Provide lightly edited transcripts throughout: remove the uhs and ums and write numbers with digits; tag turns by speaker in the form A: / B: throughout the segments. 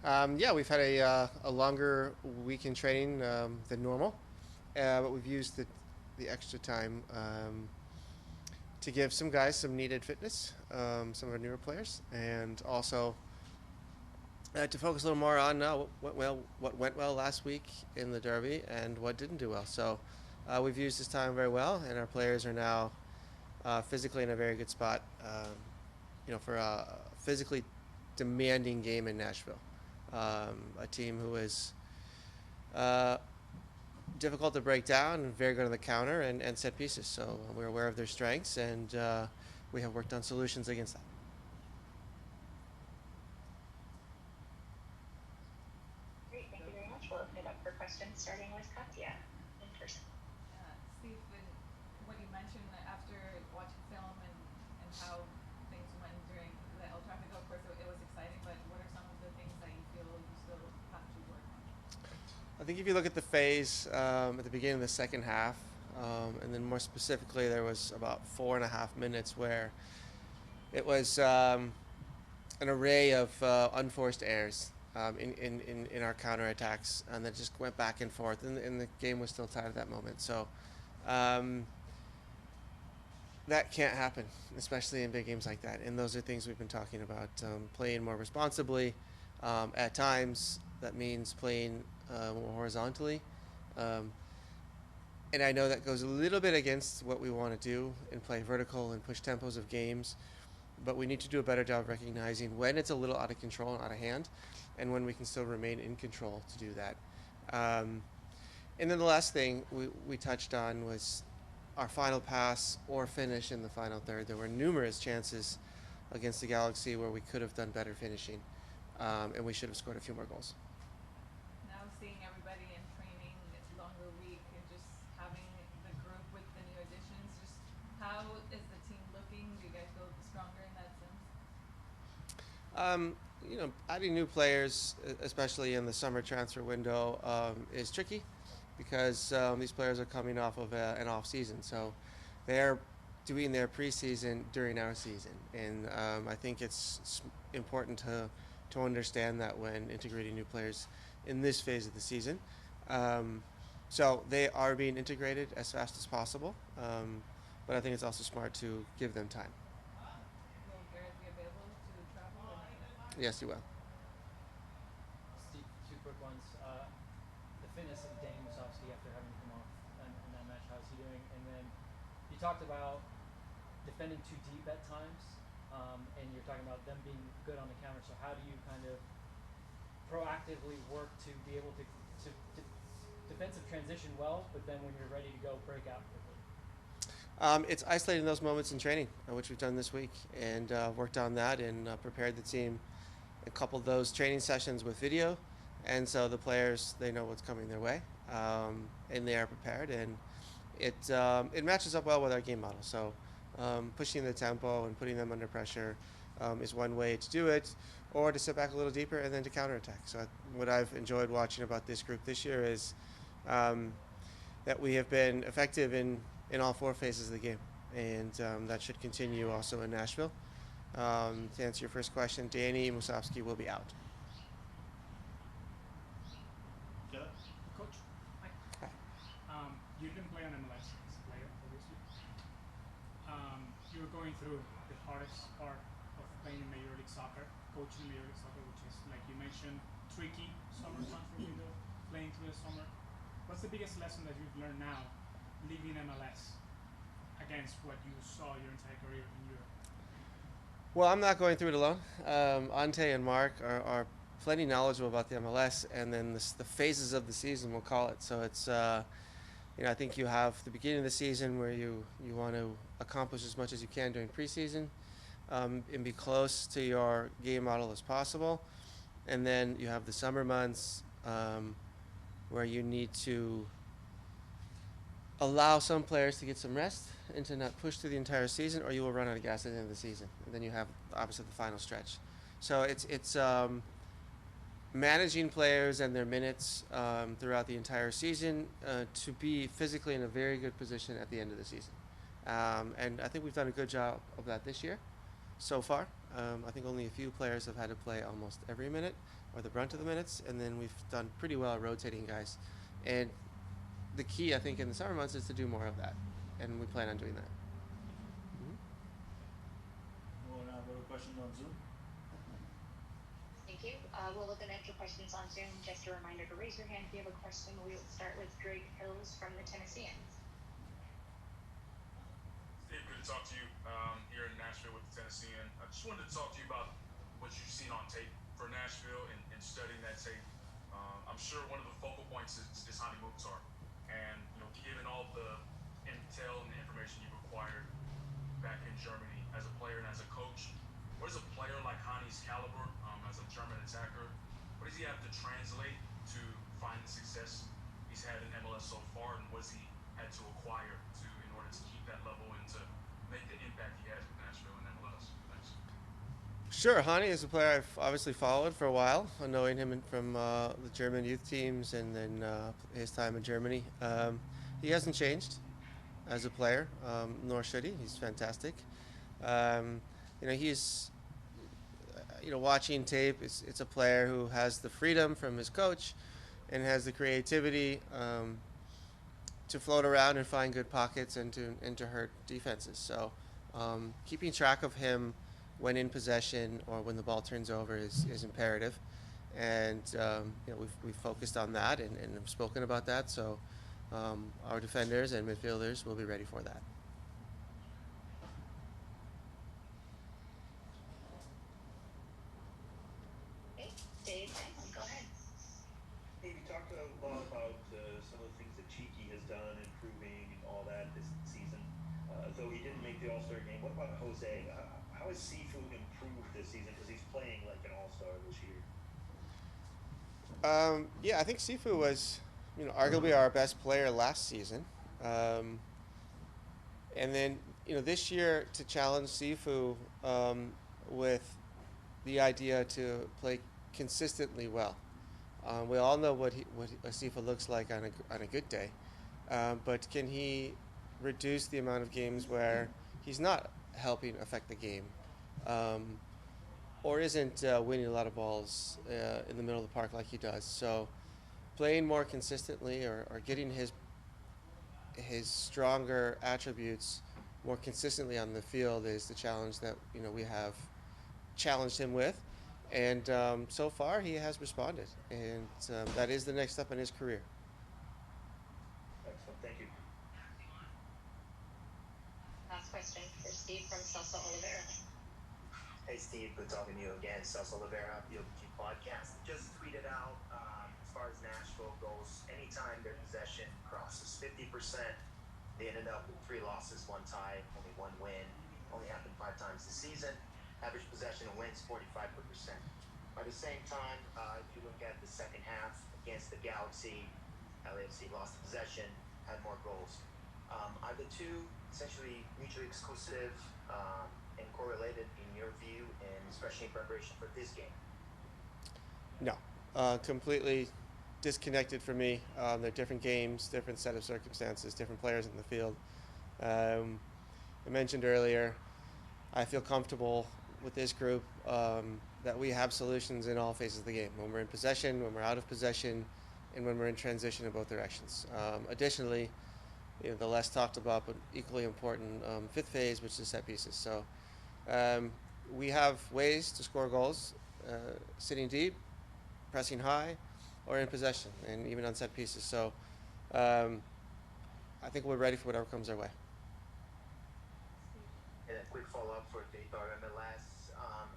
A: Yeah, we've had a longer week in training than normal, but we've used the extra time to give some guys some needed fitness, some of our newer players, and also to focus a little more on what went well last week in the derby and what didn't do well. So we've used this time very well, and our players are now physically in a very good spot. For a physically demanding game in Nashville, a team who is uh, difficult to break down and very good on the counter and set pieces. So we're aware of their strengths, and we have worked on solutions against that.
B: Great, thank you very much. We'll open it up for questions, starting with Katya in person.
C: Steve, what you mentioned after watching film and how things went during the El Tráfico, of course, it was exciting, but what are some of the things that you feel you still have to work on?
A: I think if you look at the phase at the beginning of the second half, and then more specifically, there was about 4.5 minutes where it was an array of unforced errors in our counterattacks, and that just went back and forth, and the game was still tied at that moment. So um, that can't happen, especially in big games like that. And those are things we've been talking about: playing more responsibly. At times, that means playing more horizontally. Um, and I know that goes a little bit against what we want to do and play vertical and push tempos of games, but we need to do a better job of recognizing when it's a little out of control and out of hand, and when we can still remain in control to do that. Um, and then the last thing we touched on was our final pass or finish in the final third. There were numerous chances against the Galaxy where we could have done better finishing, and we should have scored a few more goals.
C: Now seeing everybody in training, it's a longer week, and just having the group with the new additions, just how is the team looking? Do you guys feel stronger in that sense?
A: Um, Adding new players, especially in the summer transfer window, is tricky because these players are coming off of an off season, so they're doing their preseason during our season, and I think it's important to understand that when integrating new players in this phase of the season. Um, so they are being integrated as fast as possible, but I think it's also smart to give them time.
C: Will Garrett be available to travel or not yet?
A: Yes, you will.
D: Steve, two quick ones. The fitness of Danny Musovsky after having to come off in that match, how's he doing? And then you talked about defending too deep at times, and you're talking about them being good on the counter. So how do you kind of proactively work to be able to defensive transition well, but then when you're ready to go, break out quickly?
A: It's isolating those moments in training, which we've done this week, and worked on that and prepared the team. A couple of those training sessions with video, and so the players they know what's coming their way, and they are prepared, and it matches up well with our game model. So pushing the tempo and putting them under pressure is one way to do it, or to sit back a little deeper and then to counterattack. So what I've enjoyed watching about this group this year is um, that we have been effective in all four phases of the game, and that should continue also in Nashville. To answer your first question, Danny Musovsky will be out.
E: Yeah, coach. Hi.
A: Hi.
E: You didn't play on MLS as a player, obviously. You were going through the hardest part of playing in Major League Soccer, coaching in Major League Soccer, which is, like you mentioned, tricky summer transfer window, playing through the summer. What's the biggest lesson that you've learned now, leaving MLS, against what you saw your entire career in Europe?
A: Well, I'm not going through it alone. Ante and Mark are plenty knowledgeable about the MLS, and then the phases of the season, we'll call it. So it's, I think you have the beginning of the season where you want to accomplish as much as you can during preseason, and be close to your game model as possible. And then you have the summer months where you need to allow some players to get some rest and to not push through the entire season, or you will run out of gas at the end of the season. And then you have obviously the final stretch. So it's managing players and their minutes throughout the entire season to be physically in a very good position at the end of the season. And I think we've done a good job of that this year so far. I think only a few players have had to play almost every minute or the brunt of the minutes, and then we've done pretty well at rotating guys. And the key, I think, in the summer months is to do more of that, and we plan on doing that.
F: Anyone have other questions on Zoom?
B: Thank you. We'll open up to questions on Zoom. Just a reminder to raise your hand if you have a question. We will start with Drake Hills from the Tennesseans.
G: Steve, good to talk to you here in Nashville with the Tennessean. I just wanted to talk to you about what you've seen on tape for Nashville and studying that tape. I'm sure one of the focal points is Hani Mukhtar. And, given all the intel and the information you've acquired back in Germany as a player and as a coach, what does a player like Hani's caliber as a German attacker, what does he have to translate to find the success he's had in MLS so far, and what has he had to acquire in order to keep that level and to make the impact he has with Nashville and MLS? Thanks.
A: Sure, Hani is a player I've obviously followed for a while, knowing him from the German youth teams and then his time in Germany. He hasn't changed as a player, nor should he. He's fantastic. He's watching tape. It's a player who has the freedom from his coach and has the creativity to float around and find good pockets and to hurt defenses. So keeping track of him when in possession or when the ball turns over is imperative. And we've focused on that and have spoken about that. So our defenders and midfielders will be ready for that.
B: Okay, Dave, go ahead.
F: Hey, you talked a lot about some of the things that Cheeky has done, improving and all that this season. Though he didn't make the All-Star game, what about Jose? How has Sifu improved this season? Because he's playing like an All-Star this year.
A: I think Sifu was, arguably our best player last season. And then, this year to challenge Sifu with the idea to play consistently well. We all know what Sifu looks like on a good day, but can he reduce the amount of games where he's not helping affect the game, or isn't winning a lot of balls in the middle of the park like he does? So playing more consistently or getting his stronger attributes more consistently on the field is the challenge that we have challenged him with, and so far he has responded, and that is the next step in his career.
F: Excellent, thank you.
B: Last question for Steve from Celso Oliveira.
H: Hey Steve, good talking to you again. Celso Oliveira, BOG Podcast. Just tweeted out as far as Nashville goes, anytime their possession crosses 50%, they ended up with 3 losses, 1 tie, only 1 win. Only happened 5 times this season. Average possession and wins 45%. By the same time, if you look at the second half against the Galaxy, LAFC lost the possession, had more goals. Are the two essentially mutually exclusive and correlated in your view, and especially in preparation for this game?
A: No, completely disconnected for me. They're different games, different set of circumstances, different players in the field. I mentioned earlier, I feel comfortable with this group that we have solutions in all phases of the game. When we're in possession, when we're out of possession, and when we're in transition in both directions. Additionally, the less talked about but equally important 5th phase, which is set pieces. So we have ways to score goals, sitting deep, pressing high, or in possession, and even on set pieces. So I think we're ready for whatever comes our way.
H: And a quick follow-up for Qatar MLS.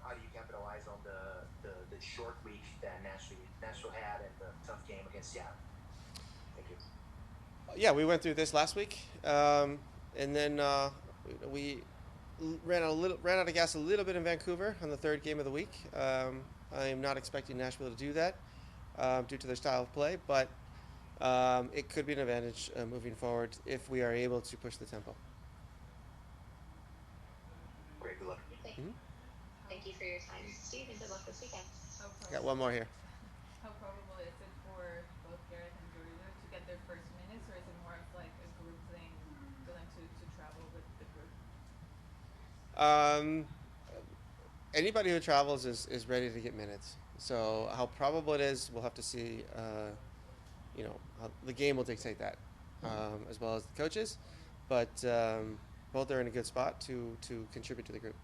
H: How do you capitalize on the short week that Nashville had and the tough game against Seattle? Thank you.
A: Yeah, we went through this last week, and then we ran out of gas a little bit in Vancouver on the 3rd game of the week. I am not expecting Nashville to do that due to their style of play, but it could be an advantage moving forward if we are able to push the tempo.
H: Great, good luck.
B: Thank you for your time, Steve, and good luck this weekend.
A: Got one more here.
C: How probable is it for both Gareth and Cherundolo to get their first minutes, or is it more of like a group thing for them to travel with the group?
A: Anybody who travels is ready to get minutes. So how probable it is, we'll have to see. How the game will dictate that, as well as the coaches. But both are in a good spot to contribute to the group.